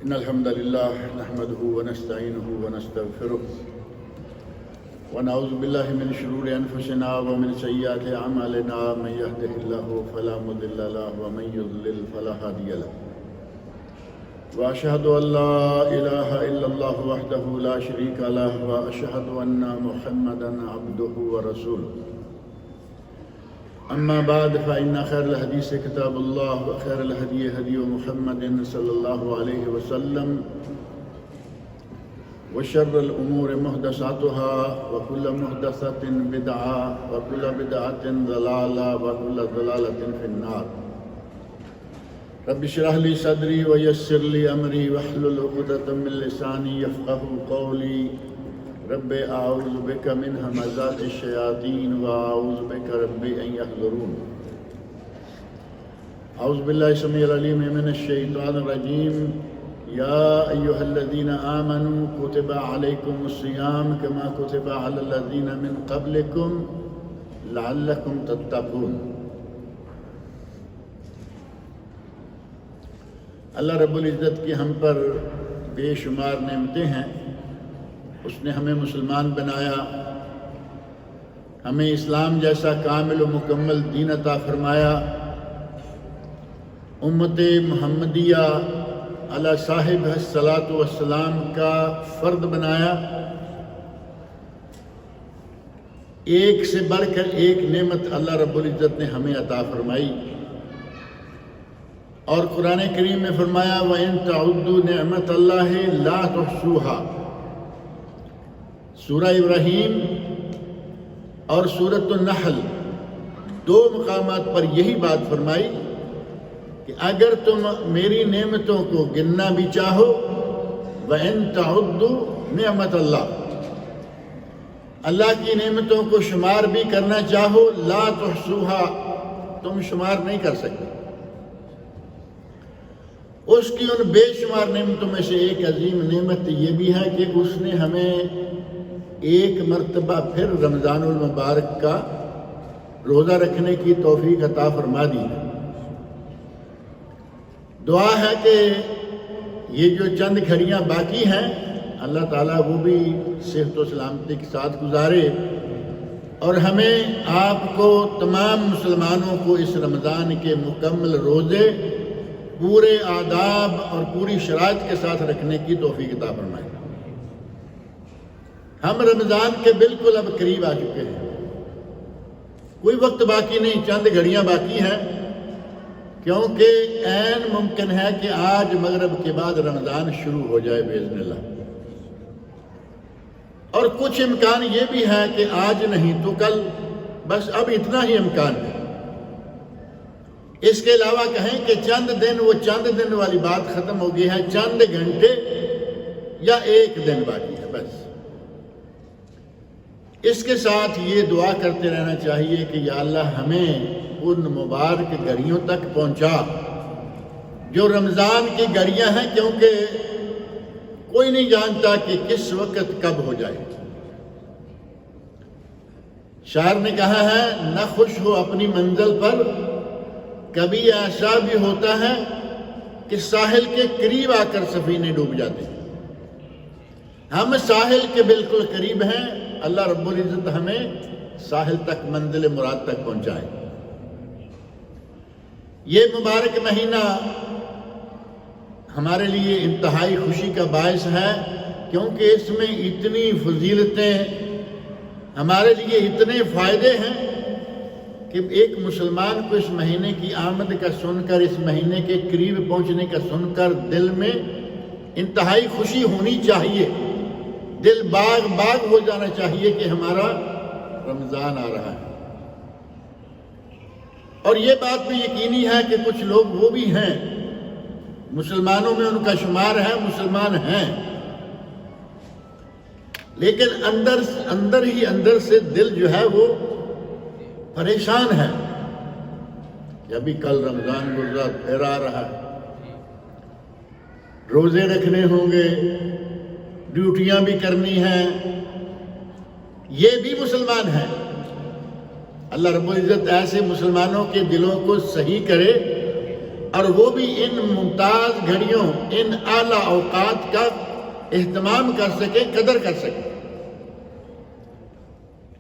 إن الحمد لله نحمده ونستعينه ونستغفره ونعوذ بالله من شرور أنفسنا ومن سيئات أعمالنا من يهده الله فلا مضل له ومن يضلل فلا هادي له وأشهد أن لا إله إلا الله وحده لا شريك له وأشهد أن محمدا عبده ورسوله أما بعد فإن خير الحديث كتاب الله وخير الهدي هدي محمد صلى الله عليه وسلم وشر الأمور محدثاتها وكل محدثة بدعة وكل بدعة ضلالة وكل ضلالة في النار رب اشرح لي صدري ويسر لي أمري واحلل عقدة من لساني يفقهوا قولي رب أعوذ بك من همزات الشياطين وأعوذ بك رب أن يحضرون أعوذ بالله السميع العليم من الشيطان الرجيم يا أيها الذين آمنوا كتب عليكم الصيام كما كتب على الذين من قبلكم لعلكم تتقون اللہ رب العزت کی ہم پر بے شمار نعمتیں ہیں. اس نے ہمیں مسلمان بنایا، ہمیں اسلام جیسا کامل و مکمل دین عطا فرمایا، امت محمدیہ علی صاحب الصلاۃ والسلام کا فرد بنایا. ایک سے بڑھ کر ایک نعمت اللہ رب العزت نے ہمیں عطا فرمائی، اور قرآن کریم میں فرمایا وَإِن تَعُدُّوا نِعْمَةَ اللَّهِ لَا تُحْصُوهَا. سورہ ابراہیم اور سورۃ النحل دو مقامات پر یہی بات فرمائی کہ اگر تم میری نعمتوں کو گننا بھی چاہو وَإِن تَعُدُّوا نِعْمَةَ اللَّهِ، اللہ کی نعمتوں کو شمار بھی کرنا چاہو لا تحصوها، تم شمار نہیں کر سکتے. اس کی ان بے شمار نعمتوں میں سے ایک عظیم نعمت یہ بھی ہے کہ اس نے ہمیں ایک مرتبہ پھر رمضان المبارک کا روزہ رکھنے کی توفیق عطا فرما دی. دعا ہے کہ یہ جو چند گھڑیاں باقی ہیں اللہ تعالیٰ وہ بھی صحت و سلامتی کے ساتھ گزارے، اور ہمیں آپ کو تمام مسلمانوں کو اس رمضان کے مکمل روزے پورے آداب اور پوری شرائط کے ساتھ رکھنے کی توفیق عطا فرمائے. ہم رمضان کے بالکل اب قریب آ چکے ہیں، کوئی وقت باقی نہیں، چند گھڑیاں باقی ہیں، کیونکہ عین ممکن ہے کہ آج مغرب کے بعد رمضان شروع ہو جائے باذن اللہ. اور کچھ امکان یہ بھی ہے کہ آج نہیں تو کل، بس اب اتنا ہی امکان ہے. اس کے علاوہ کہیں کہ چند دن، وہ چند دن والی بات ختم ہو گئی ہے، چند گھنٹے یا ایک دن باقی ہے بس. اس کے ساتھ یہ دعا کرتے رہنا چاہیے کہ یا اللہ ہمیں ان مبارک گھڑیوں تک پہنچا جو رمضان کی گھڑیاں ہیں، کیونکہ کوئی نہیں جانتا کہ کس وقت کب ہو جائے. شاعر نے کہا ہے نہ خوش ہو اپنی منزل پر، کبھی ایسا بھی ہوتا ہے کہ ساحل کے قریب آ کر سفینے ڈوب جاتے ہیں. ہم ساحل کے بالکل قریب ہیں، اللہ رب العزت ہمیں ساحل تک، منزل مراد تک پہنچائے. یہ مبارک مہینہ ہمارے لیے انتہائی خوشی کا باعث ہے، کیونکہ اس میں اتنی فضیلتیں، ہمارے لیے اتنے فائدے ہیں کہ ایک مسلمان کو اس مہینے کی آمد کا سن کر، اس مہینے کے قریب پہنچنے کا سن کر دل میں انتہائی خوشی ہونی چاہیے، دل باغ باغ ہو جانا چاہیے کہ ہمارا رمضان آ رہا ہے. اور یہ بات بھی یقینی ہے کہ کچھ لوگ وہ بھی ہیں، مسلمانوں میں ان کا شمار ہے، مسلمان ہیں، لیکن اندر ہی اندر سے دل جو ہے وہ پریشان ہے کہ ابھی کل رمضان گزرا، پھر آ رہا ہے، روزے رکھنے ہوں گے، ڈیوٹیاں بھی کرنی ہیں. یہ بھی مسلمان ہیں. اللہ رب العزت ایسے مسلمانوں کے دلوں کو صحیح کرے اور وہ بھی ان ممتاز گھڑیوں، ان اعلیٰ اوقات کا اہتمام کر سکے، قدر کر سکے۔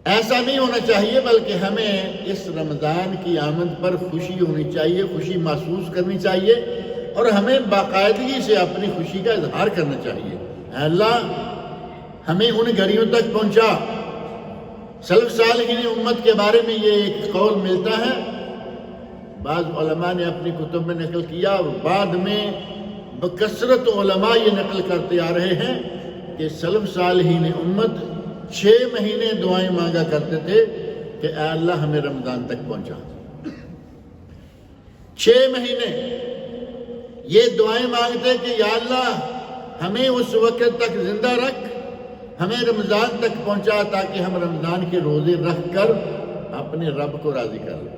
ایسا نہیں ہونا چاہیے، بلکہ ہمیں اس رمضان کی آمد پر خوشی ہونی چاہیے، خوشی محسوس کرنی چاہیے، اور ہمیں باقاعدگی سے اپنی خوشی کا اظہار کرنا چاہیے۔ اے اللہ ہمیں ان گھڑیوں تک پہنچا۔ سلف صالحین امت کے بارے میں یہ ایک قول ملتا ہے، بعض علماء نے اپنی کتب میں نقل کیا، اور بعد میں بکثرت علماء یہ نقل کرتے آ رہے ہیں کہ سلف صالحین امت 6 مہینے دعائیں مانگا کرتے تھے کہ اے اللہ ہمیں رمضان تک پہنچا۔ 6 مہینے یہ دعائیں مانگتے کہ یا اللہ ہمیں اس وقت تک زندہ رکھ، ہمیں رمضان تک پہنچا، تاکہ ہم رمضان کے روزے رکھ کر اپنے رب کو راضی کر لیں۔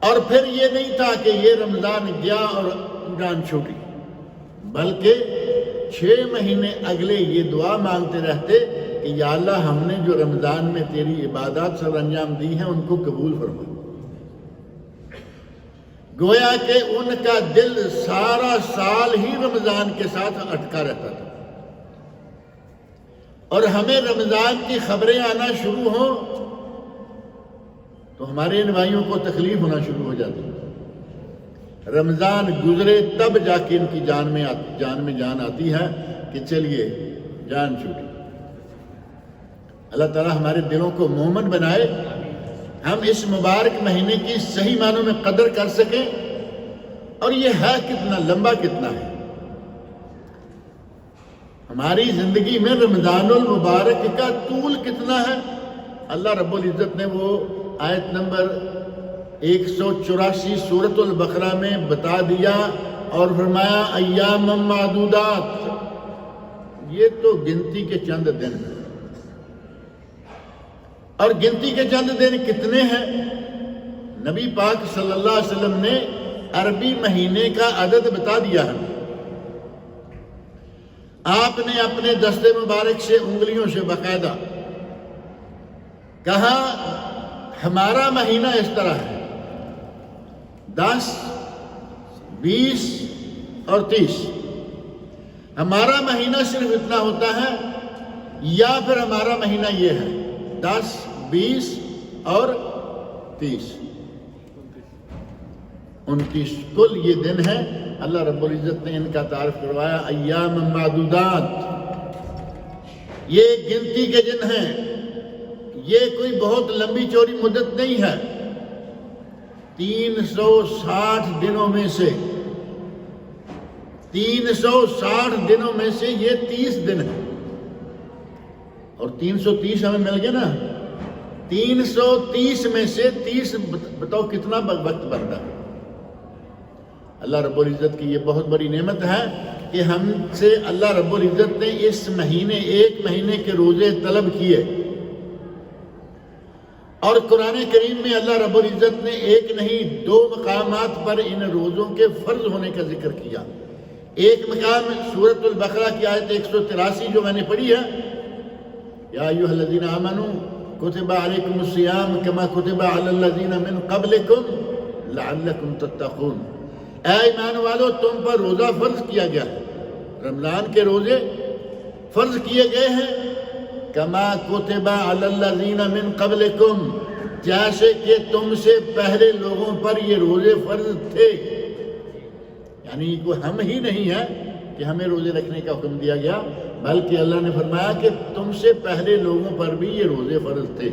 اور پھر یہ نہیں تھا کہ یہ رمضان گیا اور جان چھوٹی، بلکہ 6 مہینے اگلے یہ دعا مانگتے رہتے کہ یا اللہ ہم نے جو رمضان میں تیری عبادات سر انجام دی ہیں ان کو قبول فرما۔ گویا کہ ان کا دل سارا سال ہی رمضان کے ساتھ اٹکا رہتا تھا، اور ہمیں رمضان کی خبریں آنا شروع ہوں تو ہمارے ان بھائیوں کو تکلیف ہونا شروع ہو جاتی ہے۔ رمضان گزرے تب جا کے ان کی جان میں جان آتی ہے کہ چلیے جان چھوٹی۔ اللہ تعالیٰ ہمارے دلوں کو مومن بنائے، ہم اس مبارک مہینے کی صحیح معنوں میں قدر کر سکیں۔ اور یہ ہے کتنا لمبا، کتنا ہے ہماری زندگی میں رمضان المبارک کا طول کتنا ہے۔ اللہ رب العزت نے وہ آیت نمبر 184 سورۃ البقرہ میں بتا دیا اور فرمایا ایام معدودات، یہ تو گنتی کے چند دن ہیں۔ اور گنتی کے چند دن کتنے ہیں؟ نبی پاک صلی اللہ علیہ وسلم نے عربی مہینے کا عدد بتا دیا ہے۔ آپ نے اپنے دست مبارک سے انگلیوں سے باقاعدہ کہا ہمارا مہینہ اس طرح ہے، 10، 20 اور 30۔ ہمارا مہینہ صرف اتنا ہوتا ہے، یا پھر ہمارا مہینہ یہ ہے 10، 20 اور 30، 29 کل یہ دن ہے۔ اللہ رب العزت نے ان کا تعارف کروایا ایام معدودات، یہ گنتی کے دن ہیں، یہ کوئی بہت لمبی چوڑی مدت نہیں ہے۔ 360 دنوں میں سے 360 دنوں میں سے یہ 30 دن ہے، اور 330 ہمیں مل گیا نا۔ 330 میں سے 30 بتاؤ کتنا وقت بنتا ہے۔ اللہ رب العزت کی یہ بہت بڑی نعمت ہے کہ ہم سے اللہ رب العزت نے اس مہینے، 1 مہینے کے روزے طلب کیے، اور قرآن کریم میں اللہ رب العزت نے 1 نہیں 2 مقامات پر ان روزوں کے فرض ہونے کا ذکر کیا۔ ایک مقام سورۃ البقرہ کی آیت 183 جو میں نے پڑھی ہے، یا ایھا الذین آمنوا کتب علیکم الصیام کما کتب علی الذین من قبلکم لعلکم تتقون۔ اے ایمان والو تم پر روزہ فرض کیا گیا ہے، رمضان کے روزے فرض کیے گئے ہیں، کما کتب علی الذین من قبلکم، جیسے کہ تم سے پہلے لوگوں پر یہ روزے فرض تھے۔ یعنی کوئی ہم ہی نہیں ہے کہ ہمیں روزے رکھنے کا حکم دیا گیا، بلکہ اللہ نے فرمایا کہ تم سے پہلے لوگوں پر بھی یہ روزے فرض تھے،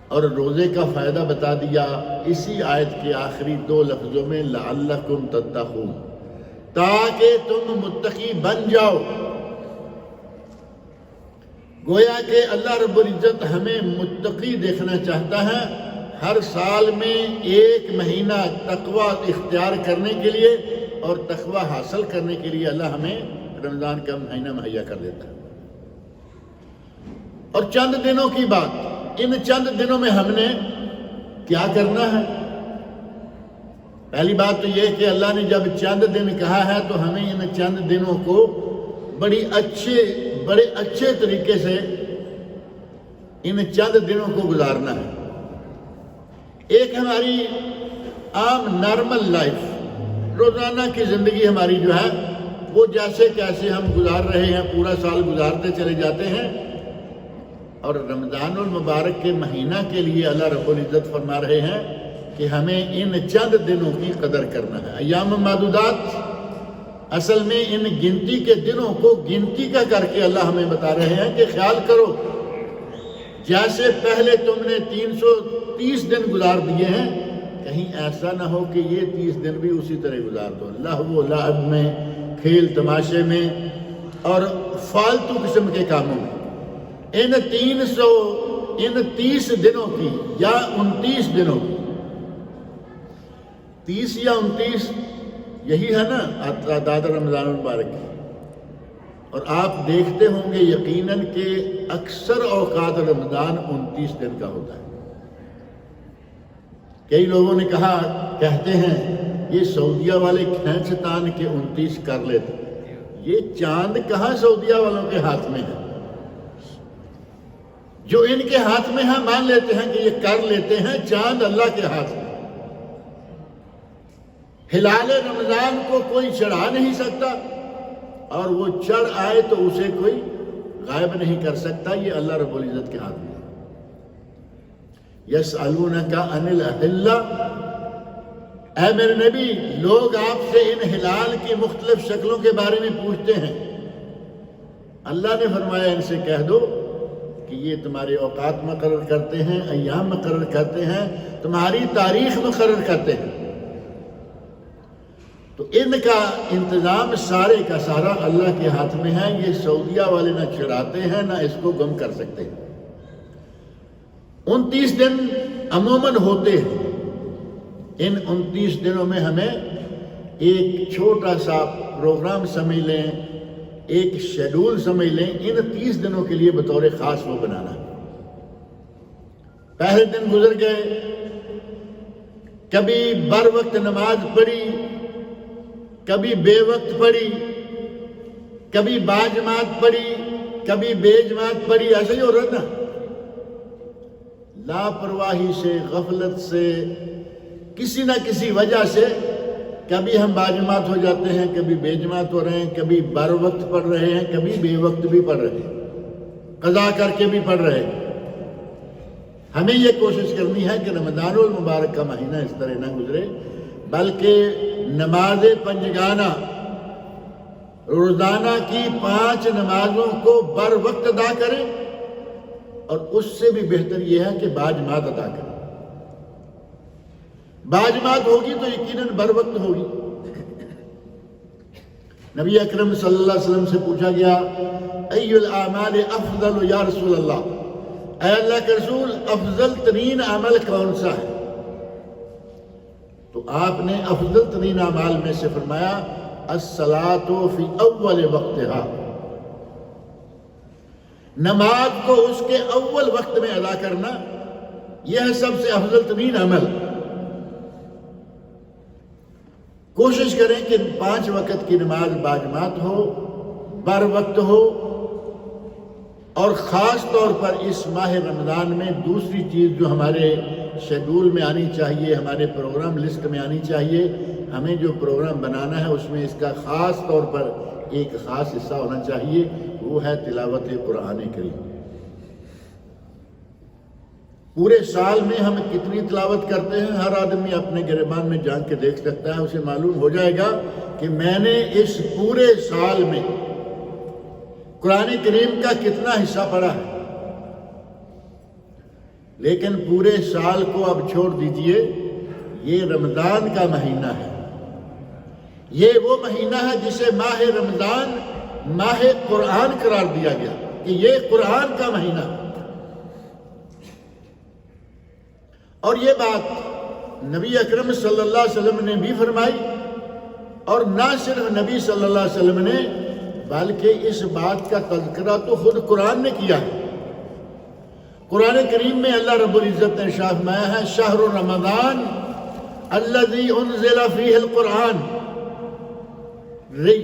اور روزے کا فائدہ بتا دیا اسی آیت کے آخری 2 لفظوں میں لعلکم تتقون، تاکہ تم متقی بن جاؤ۔ گویا کہ اللہ رب العزت ہمیں متقی دیکھنا چاہتا ہے۔ ہر سال میں 1 مہینہ تقوی اختیار کرنے کے لیے اور تقوی حاصل کرنے کے لیے اللہ ہمیں رمضان کا مہینہ مہیا کر دیتا ہے۔ اور چند دنوں کی بات، ان چند دنوں میں ہم نے کیا کرنا ہے؟ پہلی بات تو یہ کہ اللہ نے جب چند دن کہا ہے تو ہمیں ان چند دنوں کو بڑے اچھے طریقے سے ان چند دنوں کو گزارنا ہے۔ ایک ہماری عام نارمل لائف، روزانہ کی زندگی ہماری جو ہے وہ جیسے کیسے ہم گزار رہے ہیں، پورا سال گزارتے چلے جاتے ہیں، اور رمضان المبارک کے مہینہ کے لیے اللہ رب العزت فرما رہے ہیں کہ ہمیں ان چند دنوں کی قدر کرنا ہے۔ ایام معدودات، اصل میں ان گنتی کے دنوں کو گنتی کا کر کے اللہ ہمیں بتا رہے ہیں کہ خیال کرو، جیسے پہلے تم نے 330 دن گزار دیے ہیں، کہیں ایسا نہ ہو کہ یہ 30 دن بھی اسی طرح گزار دو، لہو و لعب میں، کھیل تماشے میں اور فالتو قسم کے کاموں میں۔ ان 30 دنوں کی یا 29 دنوں کی، 30 یا 29 یہی ہے نا تعداد رمضان المبارک کی، اور آپ دیکھتے ہوں گے یقیناً کہ اکثر اوقات رمضان 29 دن کا ہوتا ہے۔ کئی لوگوں نے کہتے ہیں یہ سعودیہ والے کھینچ تان کے 29 کر لیتے، یہ چاند کہاں سعودیہ والوں کے ہاتھ میں ہے؟ جو ان کے ہاتھ میں ہے مان لیتے ہیں کہ یہ کر لیتے ہیں، چاند اللہ کے ہاتھ میں۔ ہلال رمضان کو کوئی چڑھا نہیں سکتا، اور وہ چڑھ آئے تو اسے کوئی غائب نہیں کر سکتا، یہ اللہ رب العزت کے ہاتھ میں۔ یسألونک عن الأحلہ، اے میرے نبی، لوگ آپ سے ان ہلال کی مختلف شکلوں کے بارے میں پوچھتے ہیں۔ اللہ نے فرمایا ان سے کہہ دو کہ یہ تمہارے اوقات مقرر کرتے ہیں، ایام مقرر کرتے ہیں، تمہاری تاریخ مقرر کرتے ہیں، تو ان کا انتظام سارے کا سارا اللہ کے ہاتھ میں ہے۔ یہ سعودیہ والے نہ چڑھاتے ہیں نہ اس کو گم کر سکتے ہیں۔ 29 دن عموماً ہوتے ہیں، ان 29 دنوں میں ہمیں ایک چھوٹا سا پروگرام سمجھ لیں، ایک شیڈول سمجھ لیں، ان 30 دنوں کے لیے بطور خاص وہ بنانا ہے۔ پہلے دن گزر گئے، کبھی بر وقت نماز پڑھی، کبھی بے وقت پڑھی، کبھی باجماعت پڑھی، کبھی بے جماعت پڑھی، ایسا ہی ہو رہا نا، لاپرواہی سے، غفلت سے، کسی نہ کسی وجہ سے کبھی ہم باجماعت ہو جاتے ہیں، کبھی بے جماعت ہو رہے ہیں، کبھی بر وقت پڑھ رہے ہیں، کبھی بے وقت بھی پڑھ رہے ہیں، قضا کر کے بھی پڑھ رہے ہیں۔ ہمیں یہ کوشش کرنی ہے کہ رمضان المبارک کا مہینہ اس طرح نہ گزرے، بلکہ نماز پنجگانہ، روزانہ کی 5 نمازوں کو بر وقت ادا کریں، اور اس سے بھی بہتر یہ ہے کہ باجماعت ادا کریں۔ باجماعت ہوگی تو یقیناً بر وقت ہوگی۔ نبی اکرم صلی اللہ علیہ وسلم سے پوچھا گیا، ای الاعمال افضل یا رسول اللہ، اے اللہ کے رسول افضل ترین عمل کون سا ہے؟ تو آپ نے افضل ترین اعمال میں سے فرمایا، الصلاۃ فی اول وقتہا، نماز کو اس کے اول وقت میں ادا کرنا، یہ ہے سب سے افضل ترین عمل۔ کوشش کریں کہ 5 وقت کی نماز باجماعت ہو، بر وقت ہو، اور خاص طور پر اس ماہ رمضان میں دوسری چیز جو ہمارے شیڈول میں آنی چاہیے، ہمارے پروگرام لسٹ میں آنی چاہیے، ہمیں جو پروگرام بنانا ہے اس میں اس کا خاص طور پر ایک خاص حصہ ہونا چاہیے، وہ ہے تلاوت قرآن کریم۔ پورے سال میں ہم کتنی تلاوت کرتے ہیں، ہر آدمی اپنے گریبان میں جان کے دیکھ سکتا ہے، اسے معلوم ہو جائے گا کہ میں نے اس پورے سال میں قرآن کریم کا کتنا حصہ پڑھا ہے۔ لیکن پورے سال کو اب چھوڑ دیجئے، یہ رمضان کا مہینہ ہے، یہ وہ مہینہ ہے جسے ماہ رمضان ماہ قرآن قرار دیا گیا کہ یہ قرآن کا مہینہ ہے۔ اور یہ بات نبی اکرم صلی اللہ علیہ وسلم نے بھی فرمائی، اور نہ صرف نبی صلی اللہ علیہ وسلم نے، بلکہ اس بات کا تذکرہ تو خود قرآن نے کیا ہے۔ قرآن کریم میں اللہ رب العزت نے ارشاد فرمایا ہے، شہر رمضان الذی انزل فیہ القرآن،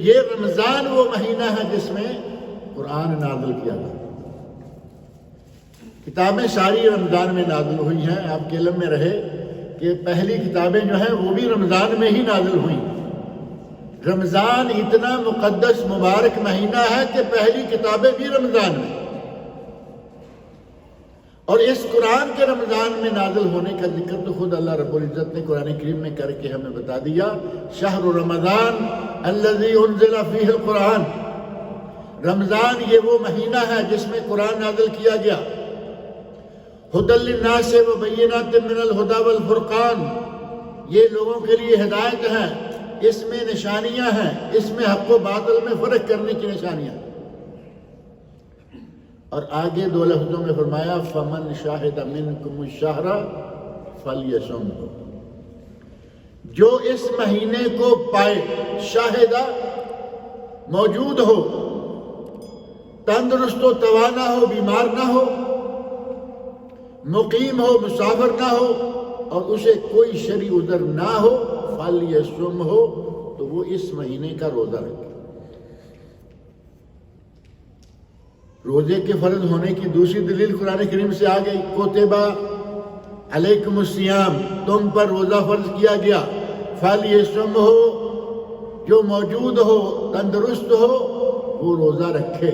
یہ رمضان وہ مہینہ ہے جس میں قرآن نازل کیا گیا۔ کتابیں ساری رمضان میں نازل ہوئی ہیں، آپ کے علم میں رہے کہ پہلی کتابیں جو ہیں وہ بھی رمضان میں ہی نازل ہوئیں۔ رمضان اتنا مقدس مبارک مہینہ ہے کہ پہلی کتابیں بھی رمضان میں، اور اس قرآن کے رمضان میں نازل ہونے کا ذکر تو خود اللہ رب العزت نے قرآن کریم میں کر کے ہمیں بتا دیا، شہر رمضان الذی انزل فیہ القرآن، رمضان یہ وہ مہینہ ہے جس میں قرآن نازل کیا گیا، ھدی للناس وبینات من الھدی والفرقان، یہ لوگوں کے لیے ہدایت ہے، اس میں نشانیاں ہیں، اس میں حق و باطل میں فرق کرنے کی نشانیاں ہیں۔ اور آگے دو لفظوں میں فرمایا فمن شاہد منکم الشہر فلیصمہ، جو اس مہینے کو پائے، شاہدہ موجود ہو، تندرست و توانا ہو، بیمار نہ ہو، مقیم ہو، مسافر نہ ہو، اور اسے کوئی شرعی عذر نہ ہو، فلیصمہ، تو وہ اس مہینے کا روزہ رکھے۔ روزے کے فرض ہونے کی دوسری دلیل قرآن کریم سے آ گئی، کتبہ علیکم الصیام، تم پر روزہ فرض کیا گیا، فلیصمہ، جو موجود ہو، تندرست ہو، وہ روزہ رکھے۔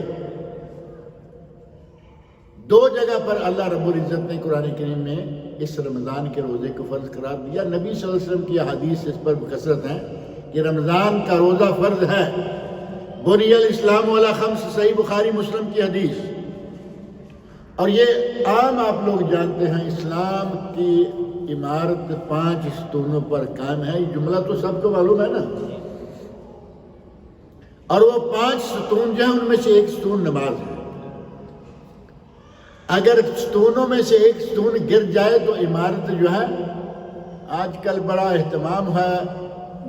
دو جگہ پر اللہ رب العزت نے قرآن کریم میں اس رمضان کے روزے کو فرض قرار دیا۔ نبی صلی اللہ علیہ وسلم کی احادیث اس پر بکثرت ہیں کہ رمضان کا روزہ فرض ہے۔ بنی الاسلام علی خمس، صحیح بخاری مسلم کی حدیث، اور یہ عام آپ لوگ جانتے ہیں، اسلام کی عمارت 5 ستونوں پر قائم ہے، یہ جملہ تو سب کو معلوم ہے نا، اور وہ 5 ستون جو ہیں ان میں سے ایک ستون نماز ہے۔ اگر ستونوں میں سے ایک ستون گر جائے تو عمارت جو ہے، آج کل بڑا اہتمام ہے،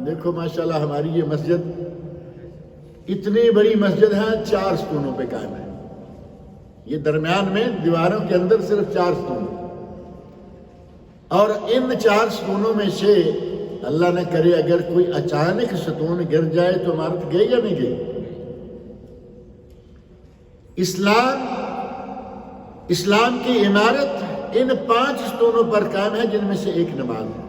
دیکھو ماشاءاللہ ہماری یہ مسجد اتنی بڑی مسجد ہے، 4 ستونوں پہ قائم ہے، یہ درمیان میں دیواروں کے اندر صرف 4 ستون، اور ان 4 ستونوں میں سے اللہ نہ کرے اگر کوئی اچانک ستون گر جائے تو عمارت گئی یا نہیں گئی؟ اسلام کی عمارت ان 5 ستونوں پر قائم ہے، جن میں سے ایک نماز ہے۔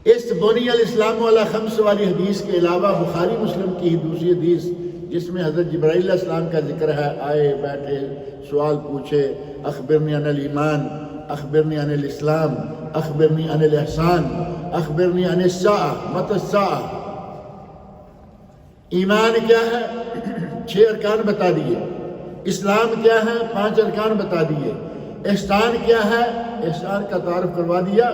اس بنی الاسلام علی خمس والی حدیث کے علاوہ بخاری مسلم کی ہی دوسری حدیث جس میں حضرت جبرائیل علیہ السلام کا ذکر ہے، آئے بیٹھے سوال پوچھے، اخبرنی عن الایمان، اخبرنی عن الاسلام، اخبرنی عن الاحسان، اخبرنی عن الساعہ، متی الساعہ۔ ایمان کیا ہے؟ 6 ارکان بتا دیے۔ اسلام کیا ہے؟ 5 ارکان بتا دیے۔ احسان کیا ہے؟ احسان کا تعارف کروا دیا،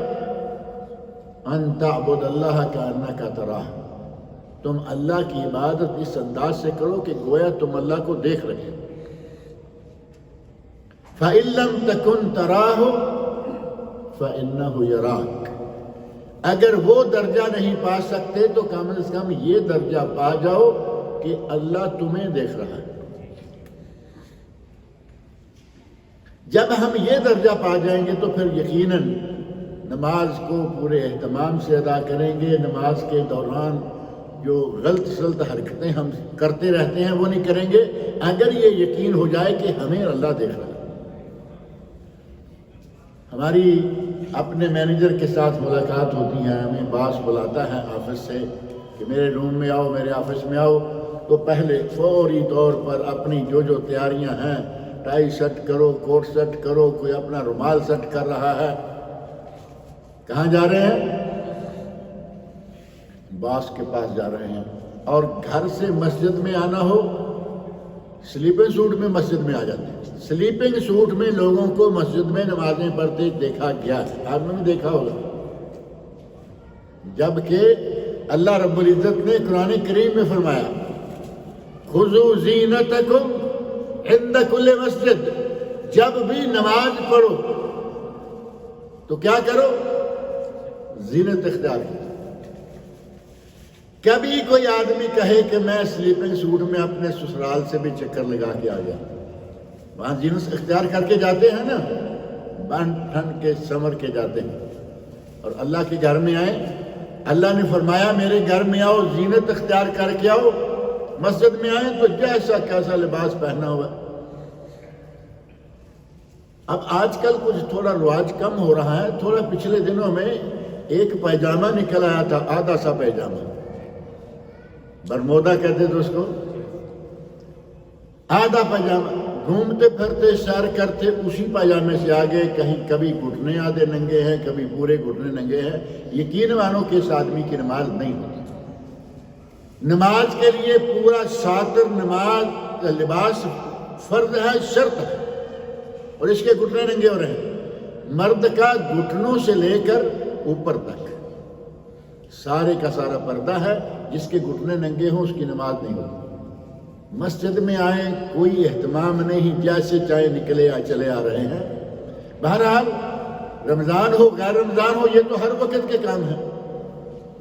ان تعبد اللہ کأنک تراہ، تم اللہ کی عبادت اس انداز سے کرو کہ گویا تم اللہ کو دیکھ رہے ہو۔ فَإِن لَّمْ تَكُن تَرَاهُ فَإِنَّهُ يَرَاكَ، اگر وہ درجہ نہیں پا سکتے تو کم از کم یہ درجہ پا جاؤ کہ اللہ تمہیں دیکھ رہا ہے۔ جب ہم یہ درجہ پا جائیں گے تو پھر یقیناً نماز کو پورے اہتمام سے ادا کریں گے، نماز کے دوران جو غلط سلط حرکتیں ہم کرتے رہتے ہیں وہ نہیں کریں گے، اگر یہ یقین ہو جائے کہ ہمیں اللہ دیکھ رہا ہے۔ ہماری اپنے مینیجر کے ساتھ ملاقات ہوتی ہے، ہمیں باس بلاتا ہے آفس سے کہ میرے روم میں آؤ، میرے آفس میں آؤ، تو پہلے فوری طور پر اپنی جو تیاریاں ہیں، ٹائی سیٹ کرو، کوٹ سیٹ کرو، کوئی اپنا رومال سیٹ کر رہا ہے۔ کہاں جا رہے ہیں؟ باس کے پاس جا رہے ہیں، اور گھر سے مسجد میں آنا ہو، سلیپنگ سوٹ میں مسجد میں آ جاتے ہیں۔ سلیپنگ سوٹ میں لوگوں کو مسجد میں نمازیں پڑھتے دیکھا گیا ہے، آپ نے بھی دیکھا ہوگا، جبکہ اللہ رب العزت نے قرآن کریم میں فرمایا خذوا زینتکم عند کل مسجد، جب بھی نماز پڑھو تو کیا کرو؟ زینت اختیار کی۔ کبھی کوئی آدمی کہے کہ میں سلیپنگ سوٹ میں اپنے سسرال سے بھی چکر لگا کے آ گیا، وہاں زینت اختیار کر کے جاتے ہیں نا، بن ٹھن کے سمر کے جاتے ہیں، اور اللہ کے گھر میں آئے، اللہ نے فرمایا میرے گھر میں آؤ، زینت اختیار کر کے آؤ، مسجد میں آئے تو جیسا کیسا لباس پہنا ہوا ہے، اب آج کل کچھ تھوڑا رواج کم ہو رہا ہے. تھوڑا پچھلے دنوں میں ایک پائجامہ نکل آیا تھا، آدھا سا پائجامہ، برمودا کہتے تھے اس کو، آدھا پائجامہ، گھومتے پھرتے سیر کرتے اسی پائجامے سے آگے، کہیں کبھی گھٹنے آدھے ننگے ہیں، کبھی پورے گھٹنے ننگے ہیں. یقین مانو کہ اس آدمی کی نماز نہیں ہوتی. نماز کے لیے پورا ساتر نماز کا لباس فرض ہے، شرط ہے، اور اس کے گھٹنے ننگے ہو رہے ہیں. مرد کا گھٹنوں سے لے کر اوپر تک سارے کا سارا پردہ ہے. جس کے گھٹنے ننگے ہوں اس کی نماز نہیں ہوتی. مسجد میں آئیں، کوئی اہتمام نہیں، جیسے چاہے نکلے یا چلے آ رہے ہیں. بہرحال رمضان ہو غیر رمضان ہو، یہ تو ہر وقت کے کام ہے.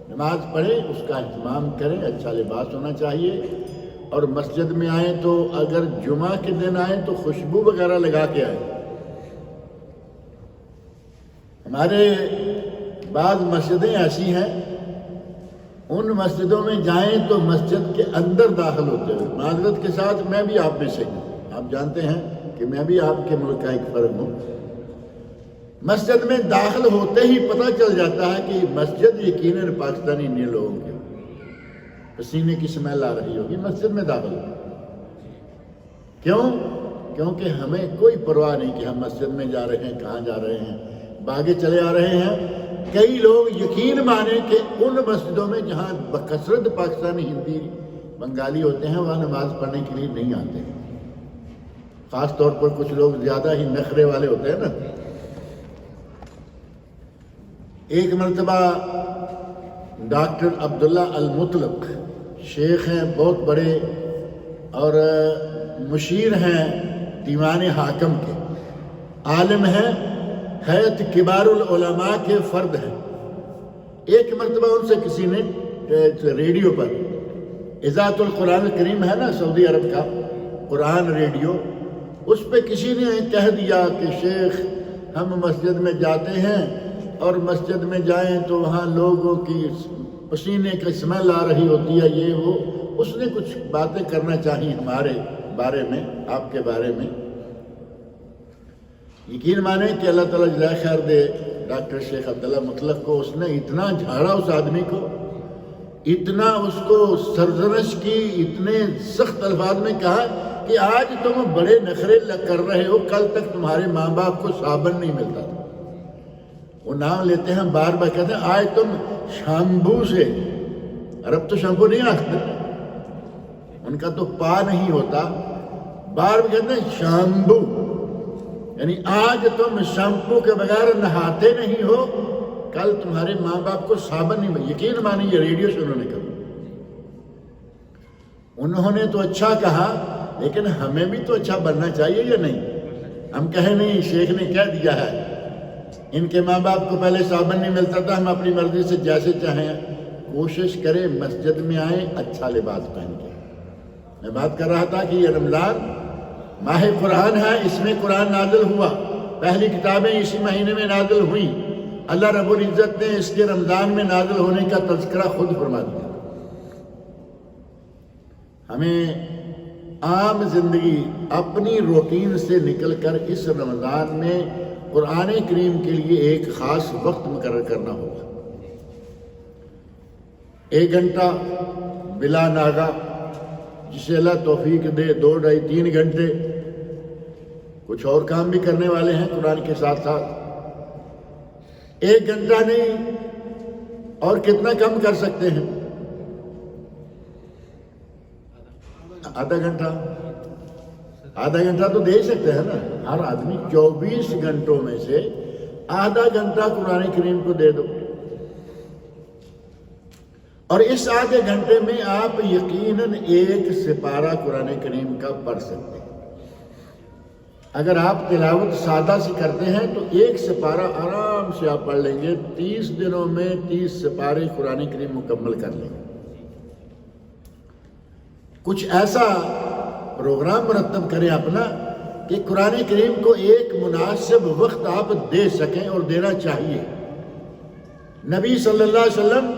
نماز پڑھیں، اس کا اہتمام کریں، اچھا لباس ہونا چاہیے. اور مسجد میں آئیں تو اگر جمعہ کے دن آئیں تو خوشبو وغیرہ لگا کے آئیں. ہمارے بعض مسجدیں ایسی ہیں، ان مسجدوں میں جائیں تو مسجد کے اندر داخل ہوتے ہوئے، معذرت کے ساتھ میں بھی آپ میں سے ہوں، آپ جانتے ہیں کہ میں بھی آپ کے ملک کا ایک فرد ہوں. مسجد میں داخل ہوتے ہی پتہ چل جاتا ہے کہ مسجد یقیناً پاکستانی نہیں لوگوں کے، پسینے کی سمیل آ رہی ہوگی مسجد میں داخل. کیوں؟ کیونکہ ہمیں کوئی پرواہ نہیں کہ ہم مسجد میں جا رہے ہیں، کہاں جا رہے ہیں، باگے چلے آ رہے ہیں. کئی لوگ یقین مانیں کہ ان مسجدوں میں جہاں بکثرت پاکستانی ہندی بنگالی ہوتے ہیں وہاں نماز پڑھنے کے لیے نہیں آتے. خاص طور پر کچھ لوگ زیادہ ہی نخرے والے ہوتے ہیں نا. ایک مرتبہ ڈاکٹر عبداللہ المطلق شیخ ہیں، بہت بڑے اور مشیر ہیں دیوان حاکم کے، عالم ہیں، حیات کبار العلماء کے فرد ہیں. ایک مرتبہ ان سے کسی نے ریڈیو پر، اذاعت القرآن الکریم ہے نا سعودی عرب کا قرآن ریڈیو، اس پہ کسی نے کہہ دیا کہ شیخ ہم مسجد میں جاتے ہیں اور مسجد میں جائیں تو وہاں لوگوں کی پسینے کی اسمیل آ رہی ہوتی ہے، یہ وہ. اس نے کچھ باتیں کرنا چاہی ہمارے بارے میں، آپ کے بارے میں. یقین مانیں کہ اللہ تعالیٰ جزائے خیر دے ڈاکٹر شیخ عبداللہ مطلق کو. اس نے اتنا جھاڑا اس آدمی کو، اتنا اس کو سرزنش کی، اتنے سخت الفاظ میں کہا کہ آج تم بڑے نخرے کر رہے ہو، کل تک تمہارے ماں باپ کو صابن نہیں ملتا تھا. وہ نام لیتے ہیں، بار بار کہتے ہیں آج تم شامبو سے، عرب تو شیمپو نہیں رکھتے، ان کا تو پا نہیں ہوتا، بار بار کہتے ہیں شامبو، یعنی آج تم شیمپو کے بغیر نہاتے نہیں ہو، کل تمہارے ماں باپ کو صابن نہیں ملے. یقین مانی یہ ریڈیو سے انہوں نے کہا. انہوں نے تو اچھا کہا، لیکن ہمیں بھی تو اچھا بننا چاہیے یا نہیں؟ ہم کہیں نہیں شیخ نے کہہ دیا ہے، ان کے ماں باپ کو پہلے صابن نہیں ملتا تھا، ہم اپنی مرضی سے جیسے چاہیں. کوشش کریں مسجد میں آئیں اچھا لباس پہن کے. میں بات کر رہا تھا کہ یہ رمضان ماہ قرآن ہے، اس میں قرآن نازل ہوا، پہلی کتابیں اسی مہینے میں نازل ہوئیں. اللہ رب العزت نے اس کے رمضان میں نازل ہونے کا تذکرہ خود فرما دیا. ہمیں عام زندگی اپنی روٹین سے نکل کر اس رمضان میں قرآن کریم کے لیے ایک خاص وقت مقرر کرنا ہوگا. 1 گھنٹہ بلا ناغہ، جسے اللہ توفیق دے 2 ڈھائی 3 گھنٹے. کچھ اور کام بھی کرنے والے ہیں قرآن کے ساتھ ساتھ. 1 گھنٹہ نہیں، اور کتنا کم کر سکتے ہیں؟ آدھا گھنٹہ. آدھا گھنٹہ تو دے سکتے ہیں نا ہر آدمی. 24 گھنٹوں میں سے آدھا گھنٹہ قرآن کریم کو دے دو، اور اس آدھے گھنٹے میں آپ یقیناً 1 سپارہ قرآن کریم کا پڑھ سکتے ہیں. اگر آپ تلاوت سادہ سے کرتے ہیں تو 1 سپارہ آرام سے آپ پڑھ لیں گے. 30 دنوں میں 30 سپارے قرآن کریم مکمل کر لیں گے. کچھ ایسا پروگرام مرتب کریں اپنا کہ قرآن کریم کو ایک مناسب وقت آپ دے سکیں، اور دینا چاہیے. نبی صلی اللہ علیہ وسلم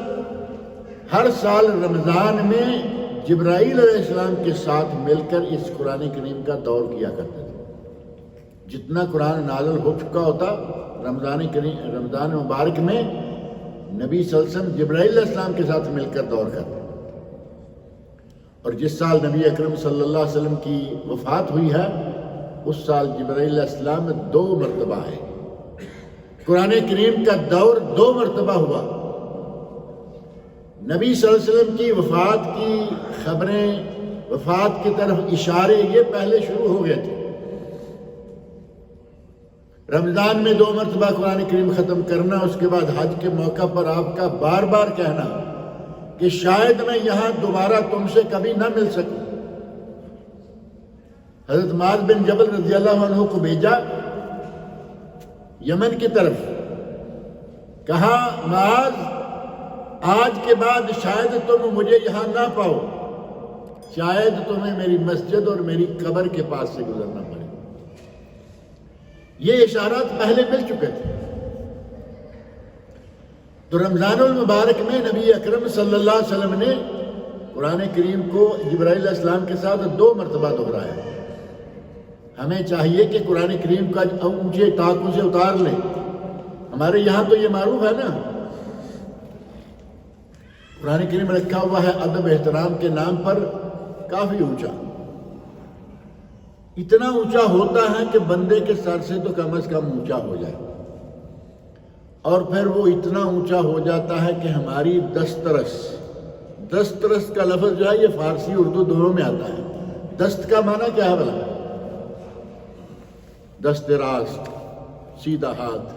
ہر سال رمضان میں جبرائیل علیہ السلام کے ساتھ مل کر اس قرآن کریم کا دور کیا کرتے تھے. جتنا قرآن نازل ہو چکا ہوتا رمضان مبارک میں نبی صلی اللہ علیہ وسلم جبرائیل علیہ السلام کے ساتھ مل کر دور کرتے. اور جس سال نبی اکرم صلی اللہ علیہ وسلم کی وفات ہوئی ہے اس سال جبرائیل علیہ السلام 2 مرتبہ ہے. قرآن کریم کا دور 2 مرتبہ ہوا. نبی صلی اللہ علیہ وسلم کی وفات کی خبریں، وفات کی طرف اشارے یہ پہلے شروع ہو گئے تھے. رمضان میں 2 مرتبہ قرآن کریم ختم کرنا، اس کے بعد حج کے موقع پر آپ کا بار بار کہنا کہ شاید میں یہاں دوبارہ تم سے کبھی نہ مل سکوں. حضرت معاذ بن جبل رضی اللہ عنہ کو بھیجا یمن کی طرف، کہا معاذ آج کے بعد شاید تم مجھے یہاں نہ پاؤ، شاید تمہیں میری مسجد اور میری قبر کے پاس سے گزرنا پڑے. یہ اشارات پہلے مل چکے تھے. تو رمضان المبارک میں نبی اکرم صلی اللہ علیہ وسلم نے قرآن کریم کو جبرائیل علیہ السلام کے ساتھ 2 مرتبہ دہرایا. ہمیں چاہیے کہ قرآن کریم کا اونچے طاقوں سے اتار لیں. ہمارے یہاں تو یہ معروف ہے نا، قرآن کریم رکھا ہوا ہے ادب احترام کے نام پر کافی اونچا. اتنا اونچا ہوتا ہے کہ بندے کے سر سے تو کم از کم اونچا ہو جائے، اور پھر وہ اتنا اونچا ہو جاتا ہے کہ ہماری دسترس کا لفظ جو ہے یہ فارسی اردو دونوں میں آتا ہے. دست کا معنی کیا ہے بھلا؟ دست راست، سیدھا ہاتھ.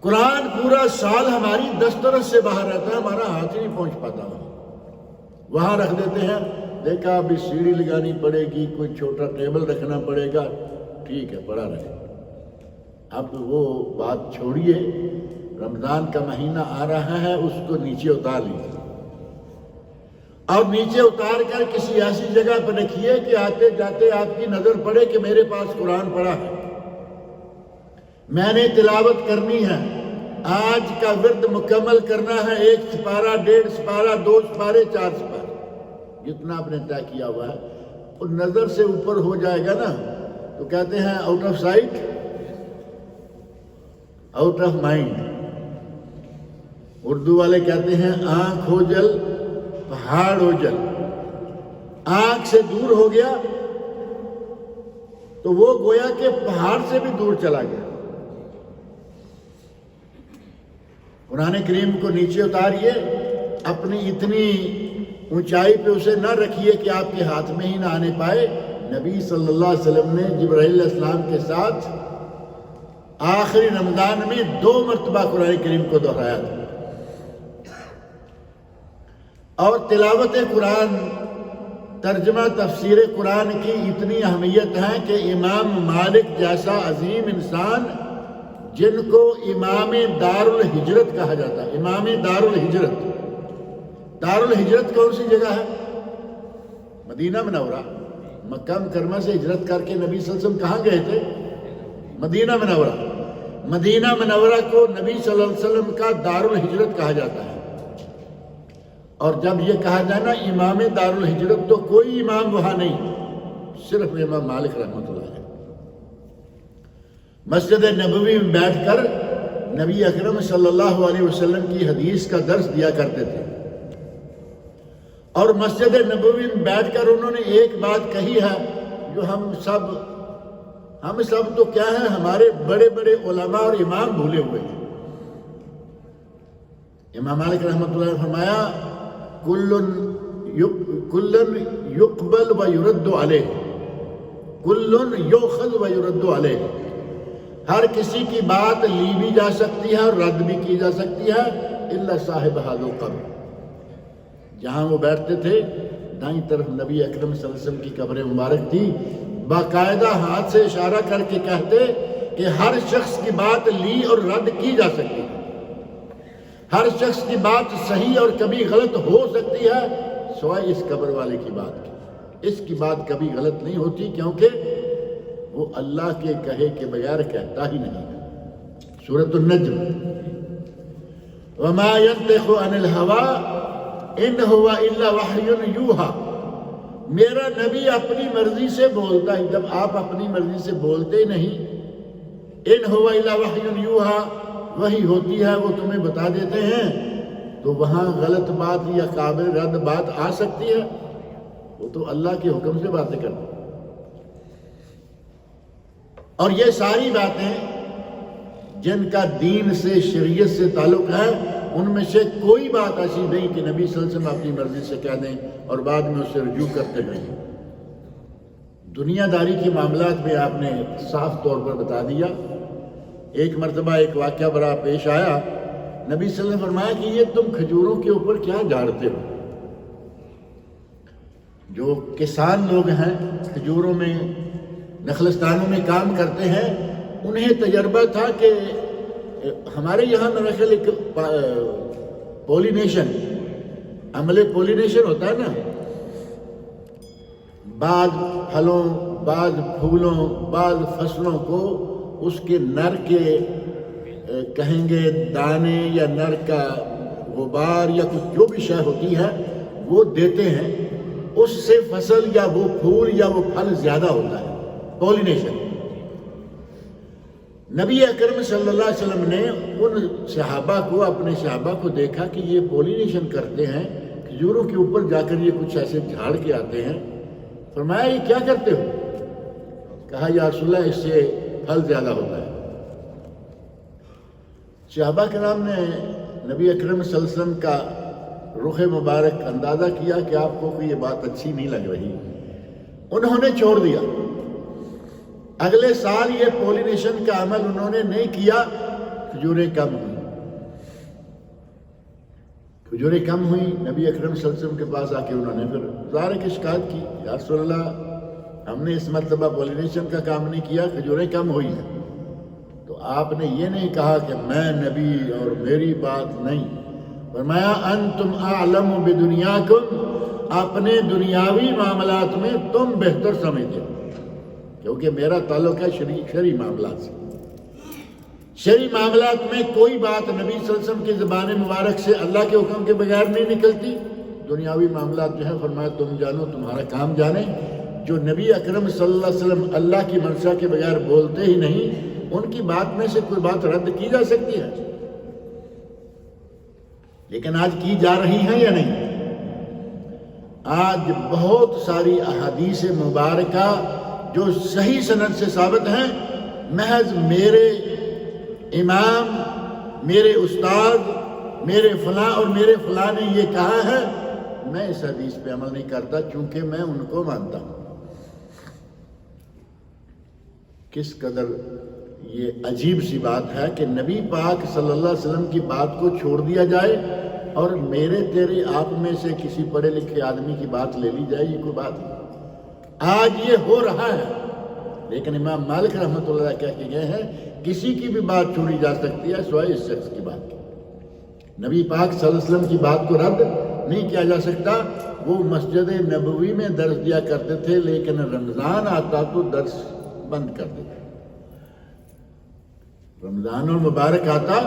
قرآن پورا سال ہماری دسترس سے باہر رہتا ہے، ہمارا ہاتھ ہی نہیں پہنچ پاتا. وہاں رکھ دیتے ہیں، دیکھا ابھی سیڑھی لگانی پڑے گی، کوئی چھوٹا ٹیبل رکھنا پڑے گا، ٹھیک ہے پڑا رہے. اب وہ بات چھوڑیے، رمضان کا مہینہ آ رہا ہے، اس کو نیچے اتار لیجیے اور نیچے اتار کر کسی ایسی جگہ پر رکھیے کہ آتے جاتے آپ کی نظر پڑے کہ میرے پاس قرآن پڑا ہے، میں نے تلاوت کرنی ہے، آج کا ورد مکمل کرنا ہے. 1 سپارہ، 1.5 سپارہ، 2 سپارے، 4 سپارے، جتنا آپ نے طے کیا ہوا ہے. اور نظر سے اوپر ہو جائے گا نا تو کہتے ہیں out of sight out of mind. Urdu والے کہتے ہیں آنکھ ہو جل پہاڑ ہو جل. آنکھ سے دور ہو گیا تو وہ گویا کہ پہاڑ سے بھی دور چلا گیا. قرآن کریم کو نیچے اتاریے، اپنی اتنی اونچائی پہ اسے نہ رکھیے کہ آپ کے ہاتھ میں ہی نہ آنے پائے. نبی صلی اللہ علیہ وسلم نے جبرائیل علیہ السلام کے ساتھ آخری رمضان میں 2 مرتبہ قرآن کریم کو دہرایا تھا. اور تلاوت قرآن، ترجمہ تفسیر قرآن کی اتنی اہمیت ہے کہ امام مالک جیسا عظیم انسان، جن کو امام دار الہجرت کہا جاتا ہے، امام دار الہجرت. دار الہجرت کون سی جگہ ہے؟ مدینہ منورہ. مکہ مکرمہ سے ہجرت کر کے نبی صلی اللہ علیہ وسلم کہاں گئے تھے؟ مدینہ منورہ. مدینہ منورہ کو نبی صلی اللہ علیہ وسلم کا دار الہجرت کہا جاتا ہے. اور جب یہ کہا جائے نا امام دار الہجرت، تو کوئی امام وہاں نہیں، صرف امام مالک رحمۃ اللہ علیہ. مسجد نبوی میں بیٹھ کر نبی اکرم صلی اللہ علیہ وسلم کی حدیث کا درس دیا کرتے تھے. اور مسجد نبوی میں بیٹھ کر انہوں نے ایک بات کہی ہے جو ہم سب تو کیا ہے، ہمارے بڑے بڑے علماء اور امام بھولے ہوئے ہیں. امام مالک رحمۃ اللہ نے فرمایا کلن یقبل و یرد علیہ، کلن یؤخذ و یرد علیہ. ہر کسی کی بات لی بھی جا سکتی ہے اور رد بھی کی جا سکتی ہے، الا صاحب ھذا القبر. جہاں وہ بیٹھتے تھے دائیں طرف نبی اکرم صلی اللہ علیہ وسلم کی قبر مبارک تھی. باقاعدہ ہاتھ سے اشارہ کر کے کہتے کہ ہر شخص کی بات لی اور رد کی جا سکتی ہے، ہر شخص کی بات صحیح اور کبھی غلط ہو سکتی ہے سوائے اس قبر والے کی بات کی. اس کی بات کبھی غلط نہیں ہوتی، کیونکہ وہ اللہ کے کہے کے بغیر کہتا ہی نہیں ہے. سورۃ النجم، وما ينطق عن الهوى ان هو الا وحی یوحى. میرا نبی اپنی مرضی سے بولتا ہے، جب آپ اپنی مرضی سے بولتے نہیں، ان ہوا الا وحی یوحا، وحی ہوتی ہے وہ تمہیں بتا دیتے ہیں، تو وہاں غلط بات یا قابل رد بات آ سکتی ہے؟ وہ تو اللہ کے حکم سے باتیں کرتے ہیں۔ اور یہ ساری باتیں جن کا دین سے، شریعت سے تعلق ہے، ان میں سے کوئی بات ایسی نہیں کہ نبی صلی اللہ علیہ وسلم اپنی مرضی سے کہہ دیں اور بعد میں اسے رجوع کرتے رہیں۔ دنیا داری کے معاملات میں آپ نے صاف طور پر بتا دیا۔ ایک مرتبہ ایک واقعہ بڑا پیش آیا، نبی صلی اللہ علیہ وسلم نے فرمایا کہ یہ تم کھجوروں کے اوپر کیا جھاڑتے ہو؟ جو کسان لوگ ہیں، کھجوروں میں، نخلستانوں میں کام کرتے ہیں، انہیں تجربہ تھا کہ ہمارے یہاں میرا خیال ایک پولینیشن، عمل پولینیشن ہوتا ہے نا، بعض پھلوں، بعض پھولوں، بعض فصلوں کو اس کے نر کے کہیں گے دانے یا نر کا غبار یا کچھ جو بھی شے ہوتی ہے وہ دیتے ہیں، اس سے فصل یا وہ پھول یا وہ پھل زیادہ ہوتا ہے، پولینیشن۔ نبی اکرم صلی اللہ علیہ وسلم نے ان صحابہ کو، اپنے صحابہ کو دیکھا کہ یہ پولینیشن کرتے ہیں، کھجوروں کے اوپر جا کر یہ کچھ ایسے جھاڑ کے آتے ہیں۔ فرمایا یہ کیا کرتے ہو؟ کہا یا رسول اللہ اس سے پھل زیادہ ہوتا ہے۔ صحابہ کرام نے نبی اکرم صلی اللہ علیہ وسلم کا رخ مبارک اندازہ کیا کہ آپ کو یہ بات اچھی نہیں لگ رہی، انہوں نے چھوڑ دیا۔ اگلے سال یہ پولینیشن کا عمل انہوں نے نہیں کیا، کھجوریں کم ہوئی، کھجوریں کم ہوئی۔ نبی اکرم صلی اللہ علیہ وسلم کے پاس آ کے انہوں نے پھر ظاہر کی شکایت کی، یا رسول اللہ ہم نے اس مرتبہ پولینیشن کا کام نہیں کیا، کھجوریں کم ہوئی ہیں۔ تو آپ نے یہ نہیں کہا کہ میں نبی اور میری بات نہیں، فرمایا انتم اعلم بدنیاکم، اپنے دنیاوی معاملات میں تم بہتر سمجھتے ہو، کیونکہ میرا تعلق ہے شرعی معاملات سے۔ شرعی معاملات میں کوئی بات نبی صلی اللہ علیہ وسلم کی زبان مبارک سے اللہ کے حکم کے بغیر نہیں نکلتی۔ دنیاوی معاملات جو ہے فرمایا تم جانو، تمہارا کام جانے۔ جو نبی اکرم صلی اللہ علیہ وسلم اللہ کی منشا کے بغیر بولتے ہی نہیں، ان کی بات میں سے کوئی بات رد کی جا سکتی ہے؟ لیکن آج کی جا رہی ہیں یا نہیں؟ آج بہت ساری احادیث مبارکہ جو صحیح سند سے ثابت ہیں، محض میرے امام، میرے استاد، میرے فلاں اور میرے فلاں نے یہ کہا ہے، میں اس حدیث پہ عمل نہیں کرتا چونکہ میں ان کو مانتا ہوں۔ کس قدر یہ عجیب سی بات ہے کہ نبی پاک صلی اللہ علیہ وسلم کی بات کو چھوڑ دیا جائے اور میرے تیرے آپ میں سے کسی پڑھے لکھے آدمی کی بات لے لی جائے، یہ کوئی بات نہیں۔ آج یہ ہو رہا ہے، لیکن امام مالک رحمۃ اللہ علیہ کہہ کے گئے ہیں کسی کی بھی بات چھوڑی جا سکتی ہے سوائے اس شخص کی بات کی۔ نبی پاک صلی اللہ علیہ وسلم کی بات کو رد نہیں کیا جا سکتا۔ وہ مسجد نبوی میں درس دیا کرتے تھے، لیکن رمضان آتا تو درس بند کر دیتے۔ رمضان المبارک آتا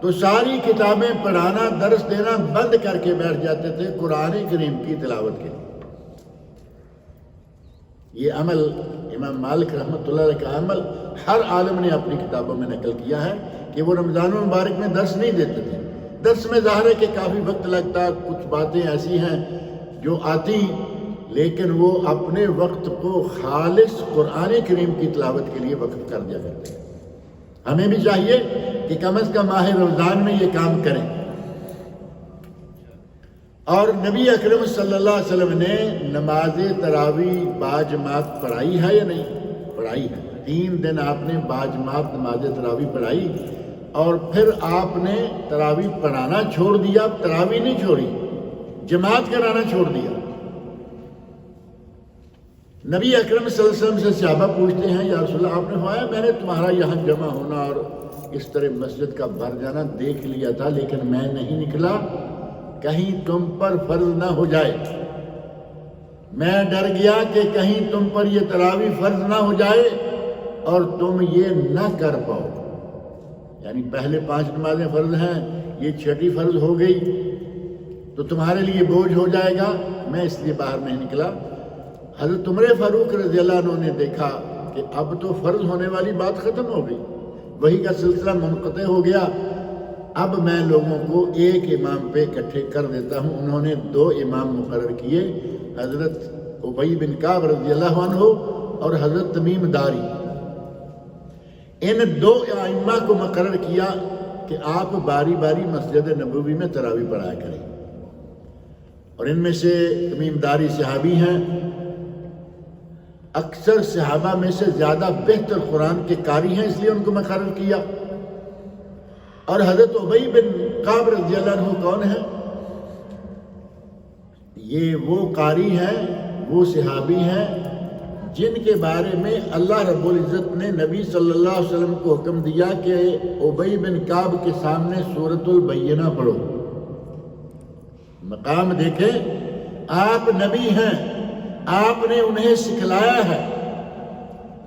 تو ساری کتابیں پڑھانا، درس دینا بند کر کے بیٹھ جاتے تھے قرآن کریم کی تلاوت کے لیے۔ یہ عمل امام مالک رحمۃ اللہ علیہ کا عمل ہر عالم نے اپنی کتابوں میں نقل کیا ہے کہ وہ رمضان المبارک میں درس نہیں دیتے تھے۔ درس میں ظاہر ہے کہ کافی وقت لگتا، کچھ باتیں ایسی ہیں جو آتی، لیکن وہ اپنے وقت کو خالص قرآن کریم کی تلاوت کے لیے وقف کر دیا کرتے ہیں۔ ہمیں بھی چاہیے کہ کم از کم ماہ رمضان میں یہ کام کریں۔ اور نبی اکرم صلی اللہ علیہ وسلم نے نماز تراویح باجماعت پڑھائی ہے یا نہیں؟ پڑھائی ہے۔ 3 دن آپ نے باجماعت نماز تراویح پڑھائی، اور پھر آپ نے تراویح پڑھانا چھوڑ دیا، تراویح نہیں چھوڑی، جماعت کرانا چھوڑ دیا۔ نبی اکرم صلی اللہ علیہ وسلم سے صحابہ پوچھتے ہیں یا رسول اللہ، آپ نے فرمایا میں نے تمہارا یہاں جمع ہونا اور اس طرح مسجد کا بھر جانا دیکھ لیا تھا، لیکن میں نہیں نکلا، کہیں تم پر فرض نہ ہو جائے۔ میں ڈر گیا کہ کہیں تم پر یہ تراویح فرض نہ ہو جائے اور تم یہ نہ کر پاؤ۔ یعنی پہلے 5 نمازیں فرض ہیں، یہ 6ٹھی فرض ہو گئی، تو تمہارے لیے بوجھ ہو جائے گا، میں اس لیے باہر نہیں نکلا۔ حضرت عمر فاروق رضی اللہ عنہ نے دیکھا کہ اب تو فرض ہونے والی بات ختم ہو گئی، وحی کا سلسلہ منقطع ہو گیا، اب میں لوگوں کو ایک امام پہ اکٹھے کر دیتا ہوں۔ انہوں نے 2 امام مقرر کیے، حضرت ابی بن کعب رضی اللہ عنہ اور حضرت تمیم داری۔ ان 2 ائمہ کو مقرر کیا کہ آپ باری باری مسجد نبوی میں تراویح پڑھایا کریں، اور ان میں سے تمیم داری صحابی ہیں، اکثر صحابہ میں سے زیادہ بہتر قرآن کے قاری ہیں، اس لیے ان کو مقرر کیا۔ اور حضرت ابی بن کعب رضی اللہ عنہ کون ہیں؟ یہ وہ قاری ہیں، وہ صحابی ہیں جن کے بارے میں اللہ رب العزت نے نبی صلی اللہ علیہ وسلم کو حکم دیا کہ ابی بن کعب کے سامنے سورۃ البینہ پڑھو۔ مقام دیکھیں، آپ نبی ہیں، آپ نے انہیں سکھلایا ہے،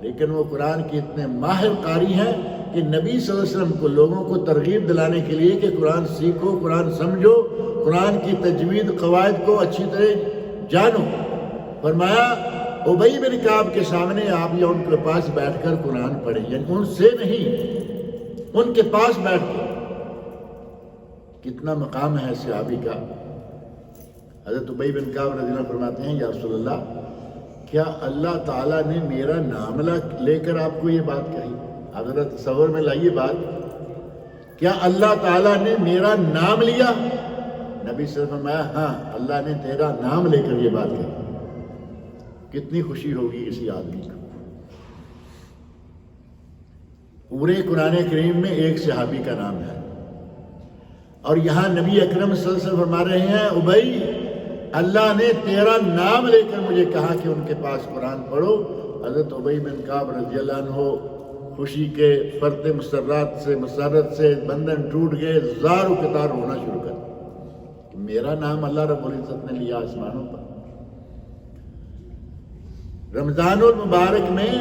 لیکن وہ قرآن کے اتنے ماہر قاری ہیں کہ نبی صلی اللہ علیہ وسلم کو لوگوں کو ترغیب دلانے کے لیے کہ قرآن سیکھو، قرآن سمجھو، قرآن کی تجوید قواعد کو اچھی طرح جانو، فرمایا ابی بن کعب کے سامنے آپ یا ان کے پاس بیٹھ کر قرآن پڑھیں، یعنی ان سے نہیں، ان کے پاس بیٹھ کر۔ کتنا مقام ہے صحابی کا۔ حضرت ابی بن کعب رضی اللہ عنہ فرماتے ہیں، یا رسول اللہ، کیا اللہ تعالیٰ نے میرا نام لے کر آپ کو یہ بات کہی؟ حضرت تصور میں لائیے بات، کیا اللہ تعالیٰ نے میرا نام لیا؟ نبی صلی اللہ علیہ وسلم فرمایا، ہاں اللہ نے تیرا نام لے کر یہ بات کہی۔ کتنی خوشی ہوگی کسی آدمی کو۔ پورے قرآن کریم میں ایک صحابی کا نام ہے، اور یہاں نبی اکرم صلی اللہ علیہ وسلم فرما رہے ہیں، ابی اللہ نے تیرا نام لے کر مجھے کہا کہ ان کے پاس قرآن پڑھو۔ حضرت ابی بن کعب رضی اللہ عنہ خوشی کے فرط مسرت سے بندن ٹوٹ گئے، زار و قطار ہونا شروع کر کہ میرا نام اللہ رب العزت نے لیا آسمانوں پر۔ رمضان المبارک میں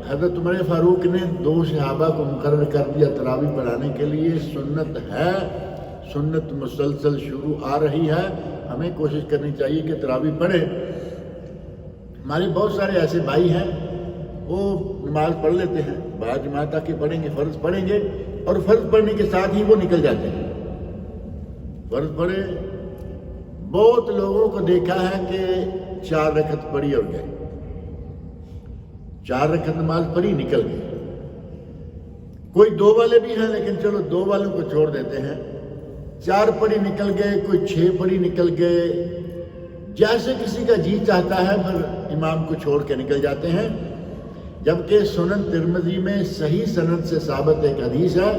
حضرت عمر فاروق نے 2 صحابہ کو مقرر کر دیا تراویح پڑھانے کے لیے۔ سنت ہے، سنت مسلسل شروع آ رہی ہے، ہمیں کوشش کرنی چاہیے کہ تراویح پڑھیں۔ ہمارے بہت سارے ایسے بھائی ہیں، وہ نماز پڑھ لیتے ہیں، باجماعت کے پڑھیں گے، فرض پڑھیں گے، اور فرض پڑھنے کے ساتھ ہی وہ نکل جاتے ہیں۔ فرض پڑھے، بہت لوگوں کو دیکھا ہے کہ 4 رکعت پڑھی اور گئے، 4 رکعت نماز پڑھی نکل گئے۔ کوئی 2 والے بھی ہیں، لیکن چلو 2 والوں کو چھوڑ دیتے ہیں، 4 پڑھی نکل گئے، کوئی 6 پڑھی نکل گئے، جیسے کسی کا جی چاہتا ہے پھر امام کو چھوڑ کے نکل جاتے ہیں۔ جبکہ سنن ترمذی میں صحیح سند سے ثابت ایک حدیث ہے،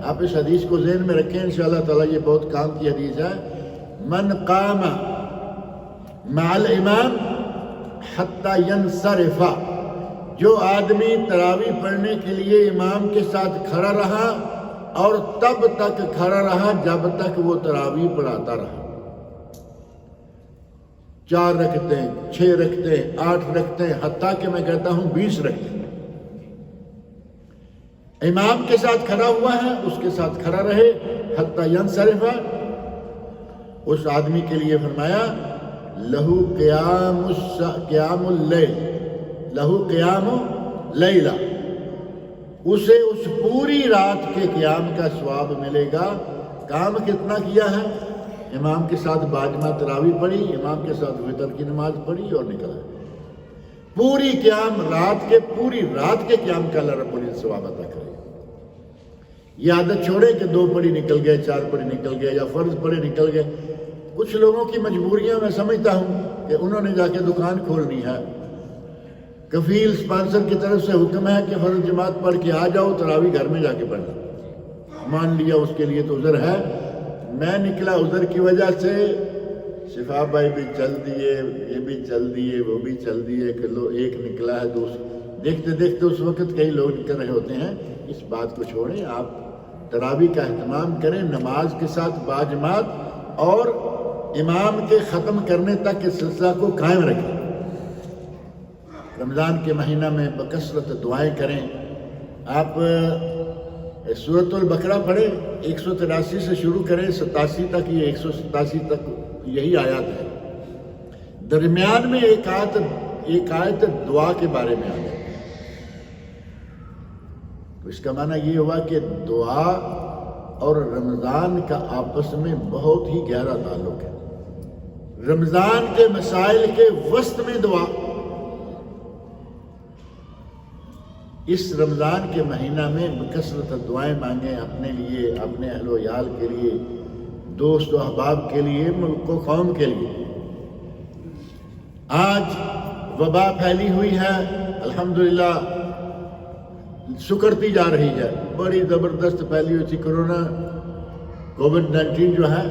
آپ اس حدیث کو ذہن میں رکھیں، انشاءاللہ تعالی یہ بہت کام کی حدیث ہے۔ من قام مع الامام حتی ینصرف، جو آدمی تراویح پڑھنے کے لیے امام کے ساتھ کھڑا رہا اور تب تک کھڑا رہا جب تک وہ تراویح پڑھاتا رہا، 4 رکعتیں، 6 رکعتیں، 8 رکعتیں، حتیٰ کہ میں کہتا ہوں 20 رکعتیں، امام کے ساتھ کھڑا ہوا ہے، اس کے ساتھ کھڑا رہے حتیٰ ینصرف۔ اس آدمی کے لیے فرمایا لہو قیام اللیل، لہو قیام لیلہ، اسے اس پوری رات کے قیام کا ثواب ملے گا۔ کام کتنا کیا ہے؟ امام کے ساتھ باجماعت تراویح پڑھی، امام کے ساتھ وتر کی نماز پڑھی اور نکلا۔ پوری قیام رات کے، پوری رات کے قیام کا اللہ رب العزت ثواب عطا کرے۔ یہ عادت چھوڑے کہ 2 پڑھی نکل گئے، 4 پڑھی نکل گئے، یا فرض پڑھے نکل گئے۔ کچھ لوگوں کی مجبوریاں میں سمجھتا ہوں کہ انہوں نے جا کے دکان کھولنی ہے، کفیل اسپانسر کی طرف سے حکم ہے کہ فرض جماعت پڑھ کے آ جاؤ، تراویح گھر میں جا کے پڑھنا، مان لیا اس کے لیے تو عذر ہے۔ میں نکلا عذر کی وجہ سے، شفا بھائی بھی چل دیے، یہ بھی چل دیے، وہ بھی چل دیے، کہ ایک نکلا ہے، دیکھتے دیکھتے اس وقت کئی لوگ نکل رہے ہوتے ہیں۔ اس بات کو چھوڑیں، آپ تراویح کا اہتمام کریں نماز کے ساتھ باجماعت، اور امام کے ختم کرنے تک اس سلسلہ کو قائم رکھیں۔ رمضان کے مہینہ میں بکثرت دعائیں کریں۔ آپ سورۃ البقرہ پڑھیں، 183 سے شروع کریں 87 تک، یہ 187 تک یہی آیات ہے۔ درمیان میں ایک آیت دعا کے بارے میں آ گئی، تو اس کا معنی یہ ہوا کہ دعا اور رمضان کا آپس میں بہت ہی گہرا تعلق ہے۔ رمضان کے مسائل کے وسط میں دعا، اس رمضان کے مہینہ میں بکثرت دعائیں مانگیں اپنے لیے، اپنے اہل و عیال کے لیے، دوست و احباب کے لیے، ملک و قوم کے لیے۔ آج وبا پھیلی ہوئی ہے، الحمدللہ سکڑتی جا رہی ہے، بڑی زبردست پھیلی ہوئی تھی کورونا کووڈ-19 جو ہے،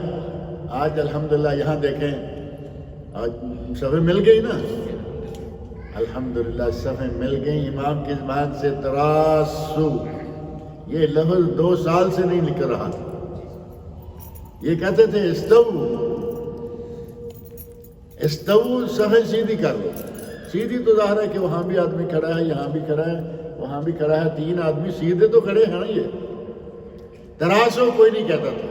آج الحمدللہ یہاں دیکھیں آج صفحے مل گئی نا، الحمدللہ صفحے مل گئی۔ امام کی زبان سے تراسو، یہ لفظ 2 سال سے نہیں نکل رہا تھا، یہ کہتے تھے استو صفحے سیدھی کر لو۔ سیدھی تو ظاہر ہے کہ وہاں بھی آدمی کھڑا ہے، یہاں بھی کھڑا ہے، وہاں بھی کھڑا ہے، 3 آدمی سیدھے تو کھڑے ہیں نا۔ یہ تراسو کوئی نہیں کہتا تھا،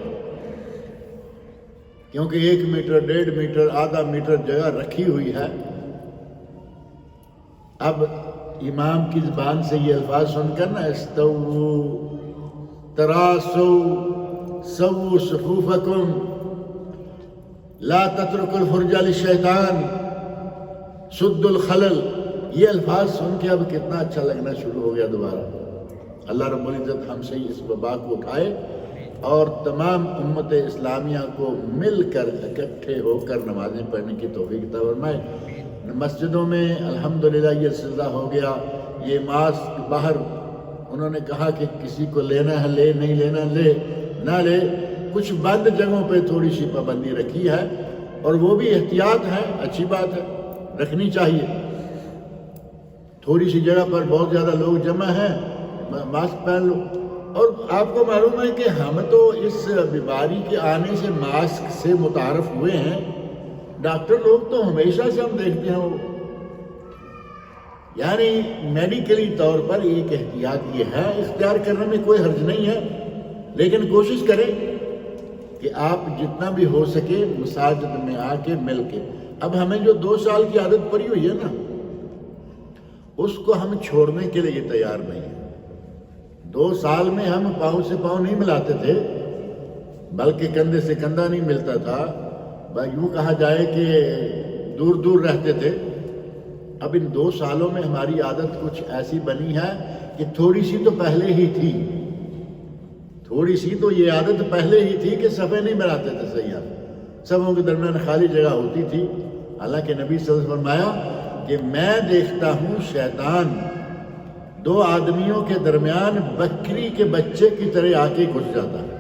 کیونکہ 1 میٹر 1.5 میٹر آدھا میٹر جگہ رکھی ہوئی ہے۔ اب امام کی زبان سے یہ الفاظ سن کر نا، استو تراسو سووا صفوفکم لا تترکوا الفرج للشیطان سد الخلل، یہ الفاظ سن کے اب کتنا اچھا لگنا شروع ہو گیا دوبارہ۔ اللہ رب العزت ہم سے اس وبا کو اٹھائے اور تمام امت اسلامیہ کو مل کر اکٹھے ہو کر نمازیں پڑھنے کی توفیق عطا فرمائے۔ مسجدوں میں الحمدللہ یہ سلسلہ ہو گیا، یہ ماسک باہر انہوں نے کہا کہ کسی کو لینا ہے لے، نہیں لینا لے نہ لے، کچھ بند جگہوں پہ تھوڑی سی پابندی رکھی ہے، اور وہ بھی احتیاط ہے، اچھی بات ہے، رکھنی چاہیے۔ تھوڑی سی جگہ پر بہت زیادہ لوگ جمع ہیں، ماسک پہن لو۔ اور آپ کو معلوم ہے کہ ہم تو اس بیماری کے آنے سے ماسک سے متعارف ہوئے ہیں، ڈاکٹر لوگ تو ہمیشہ سے ہم دیکھتے ہیں، وہ یعنی میڈیکلی طور پر ایک احتیاط یہ ہے، اختیار کرنے میں کوئی حرج نہیں ہے، لیکن کوشش کریں کہ آپ جتنا بھی ہو سکے مساجد میں آ کے مل کے۔ اب ہمیں جو 2 سال کی عادت پڑی ہوئی ہے نا، اس کو ہم چھوڑنے کے لیے تیار نہیں ہیں۔ 2 سال میں ہم پاؤں سے پاؤں نہیں ملاتے تھے، بلکہ کندھے سے کندھا نہیں ملتا تھا، یوں کہا جائے کہ دور دور رہتے تھے۔ اب ان 2 سالوں میں ہماری عادت کچھ ایسی بنی ہے کہ تھوڑی سی تو پہلے ہی تھی، تھوڑی سی تو یہ عادت پہلے ہی تھی کہ صفحے نہیں بناتے تھے سیاح، صفوں کے درمیان خالی جگہ ہوتی تھی۔ حالانکہ نبی صلی اللہ علیہ وسلم فرمایا کہ میں دیکھتا ہوں شیطان 2 آدمیوں کے درمیان بکری کے بچے کی طرح آ کے گھس جاتا ہے،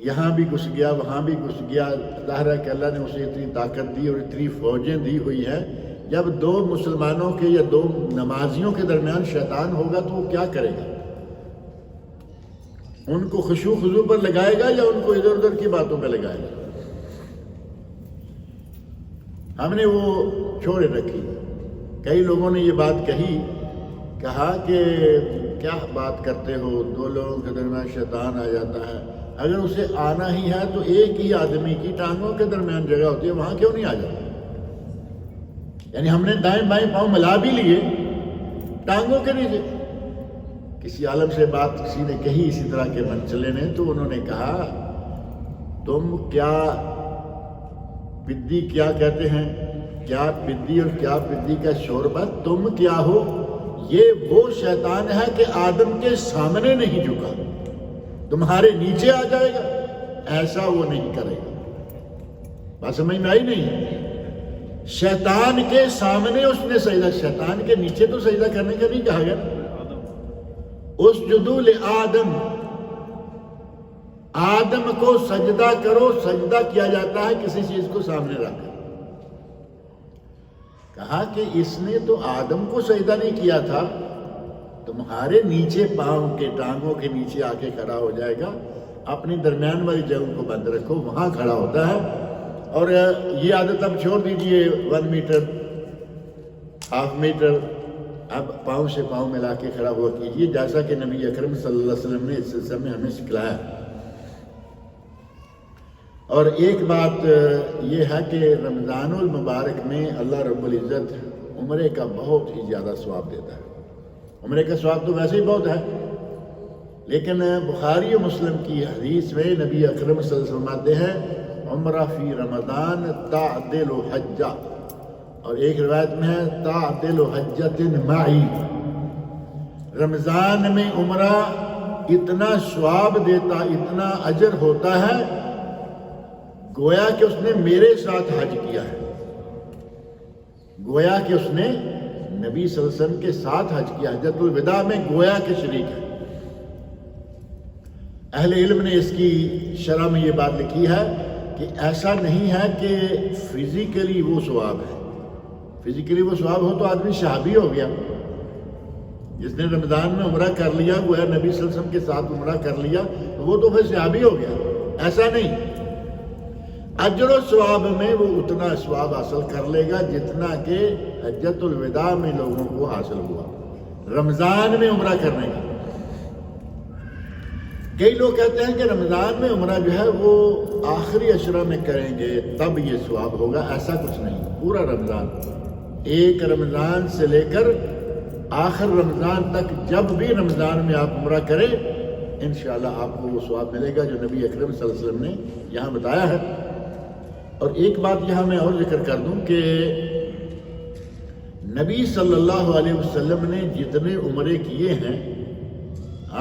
یہاں بھی گھس گیا، وہاں بھی گھس گیا۔ ظاہر ہے کہ اللہ نے اسے اتنی طاقت دی اور اتنی فوجیں دی ہوئی ہیں، جب 2 مسلمانوں کے یا 2 نمازیوں کے درمیان شیطان ہوگا تو وہ کیا کرے گا؟ ان کو خشوع خضوع پر لگائے گا یا ان کو ادھر ادھر کی باتوں پہ لگائے گا؟ ہم نے وہ چھوڑے رکھی۔ کئی لوگوں نے یہ بات کہا کہ کیا بات کرتے ہو، 2 لوگوں کے درمیان شیطان آ جاتا ہے، اگر اسے آنا ہی ہے تو ایک ہی آدمی کی ٹانگوں کے درمیان جگہ ہوتی ہے، وہاں کیوں نہیں آ جاتا؟ یعنی ہم نے دائیں بائیں پاؤں ملا بھی لیے ٹانگوں کے نیچے۔ کسی عالم سے بات کسی نے کہی اسی طرح کے منچلے نے، تو انہوں نے کہا تم کیا پدی کیا کہتے ہیں، کیا پدی اور کیا پدی کا شوربہ، تم کیا ہو؟ یہ وہ شیطان ہے کہ آدم کے سامنے نہیں جھکا، تمہارے نیچے آ جائے گا، ایسا وہ نہیں کرے گا۔ بات سمجھ میں آئی نہیں؟ شیطان کے سامنے اس نے سجدہ، شیطان کے نیچے تو سجدہ کرنے کا نہیں کہا گیا۔ اسجدوا لآدم، آدم کو سجدہ کرو، سجدہ کیا جاتا ہے کسی چیز کو سامنے رکھ کر۔ کہا کہ اس نے تو آدم کو سجدہ نہیں کیا تھا، تمہارے نیچے پاؤں کے ٹانگوں کے نیچے آ کے کھڑا ہو جائے گا، اپنی درمیان والی جگہ کو بند رکھو، وہاں کھڑا ہوتا ہے۔ اور یہ عادت اب چھوڑ دیجئے 1 میٹر 1/2 میٹر، اب پاؤں سے پاؤں ملا کے کھڑا ہوا کیجئے، جیسا کہ نبی اکرم صلی اللہ علیہ وسلم نے اس سلسلے میں ہمیں سکھلایا۔ اور ایک بات یہ ہے کہ رمضان المبارک میں اللہ رب العزت عمرے کا بہت ہی زیادہ ثواب دیتا ہے. عمرے کا ثواب تو ویسے ہی بہت ہے، لیکن بخاری و مسلم کی حدیث میں نبی اکرم صلی اللہ علیہ وسلم فرماتے ہیں عمرہ فی رمضان تعدل حجہ، اور ایک روایت میں ہے تعدل حجۃ معی. رمضان میں عمرہ اتنا ثواب دیتا، اتنا اجر ہوتا ہے گویا کہ اس نے میرے ساتھ حج کیا ہے، گویا کہ اس نے نبی صلی اللہ علیہ وسلم کے ساتھ حج کیا. حجۃ الوداع میں گویا کے شریک ہے. اہل علم نے اس کی شرح میں یہ بات لکھی ہے کہ ایسا نہیں ہے کہ فزیکلی وہ ثواب ہے. فزیکلی وہ ثواب ہو تو آدمی صحابی ہو گیا، جس نے رمضان میں عمرہ کر لیا، گویا نبی صلی اللہ علیہ وسلم کے ساتھ عمرہ کر لیا، تو وہ تو پھر صحابی ہو گیا. ایسا نہیں، اجر و ثواب میں وہ اتنا ثواب حاصل کر لے گا جتنا کہ حجۃ الوداع میں لوگوں کو حاصل ہوا رمضان میں عمرہ کرنے کا. کئی لوگ کہتے ہیں کہ رمضان میں عمرہ جو ہے وہ آخری عشرہ میں کریں گے تب یہ ثواب ہوگا. ایسا کچھ نہیں. پورا رمضان، ایک رمضان سے لے کر آخر رمضان تک جب بھی رمضان میں آپ عمرہ کریں انشاءاللہ آپ کو وہ ثواب ملے گا جو نبی اکرم صلی اللہ علیہ وسلم نے یہاں بتایا ہے. اور ایک بات یہاں میں اور ذکر کر دوں کہ نبی صلی اللہ علیہ وسلم نے جتنے عمرے کیے ہیں،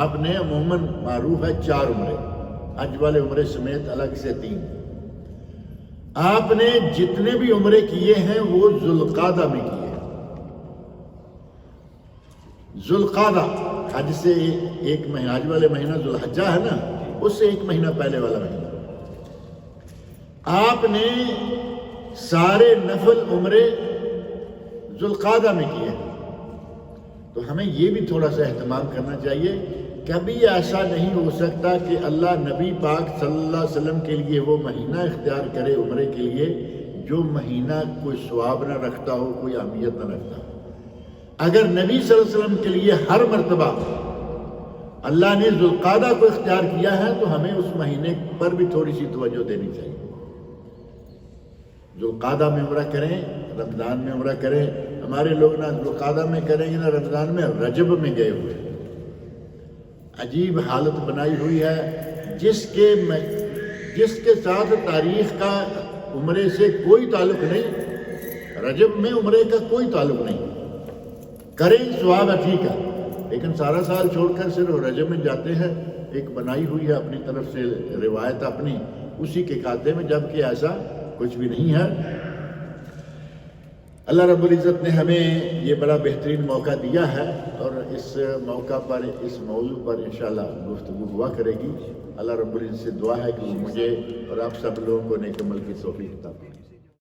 آپ نے عموماً معروف ہے 4 عمرے، حج والے عمرے سمیت الگ سے 3. آپ نے جتنے بھی عمرے کیے ہیں وہ ذوالقعدہ میں کیے ہیں. ذوالقعدہ حج سے ایک مہینہ، حج والے مہینہ ذوالحجہ ہے نا، اس سے 1 مہینہ پہلے والا مہینہ. آپ نے سارے نفل عمرے ذوالقعدہ میں کیے ہیں. تو ہمیں یہ بھی تھوڑا سا اہتمام کرنا چاہیے. کبھی ایسا نہیں ہو سکتا کہ اللہ نبی پاک صلی اللہ علیہ وسلم کے لیے وہ مہینہ اختیار کرے عمرے کے لیے جو مہینہ کوئی ثواب نہ رکھتا ہو، کوئی اہمیت نہ رکھتا ہو. اگر نبی صلی اللہ علیہ وسلم کے لیے ہر مرتبہ اللہ نے ذوالقعدہ کو اختیار کیا ہے تو ہمیں اس مہینے پر بھی تھوڑی سی توجہ دینی چاہیے. ذوالقعدہ میں عمرہ کریں، رمضان میں عمرہ کریں. ہمارے لوگ نہ ذوالقعدہ میں کریں گے نہ رمضان میں، رجب میں گئے ہوئے. عجیب حالت بنائی ہوئی ہے. جس کے ساتھ تاریخ کا عمرے سے کوئی تعلق نہیں، رجب میں عمرے کا کوئی تعلق نہیں. کریں ثواب ہے، ٹھیک ہے، لیکن سارا سال چھوڑ کر صرف رجب میں جاتے ہیں. ایک بنائی ہوئی ہے اپنی طرف سے روایت اپنی، اسی کے کھاتے میں، جبکہ ایسا کچھ بھی نہیں ہے. اللہ رب العزت نے ہمیں یہ بڑا بہترین موقع دیا ہے اور اس موقع پر، اس موضوع پر انشاءاللہ گفتگو ہوا کرے گی. اللہ رب العزت سے دعا ہے کہ مجھے اور آپ سب لوگوں کو نیک عمل کی توفیق عطا فرمائے.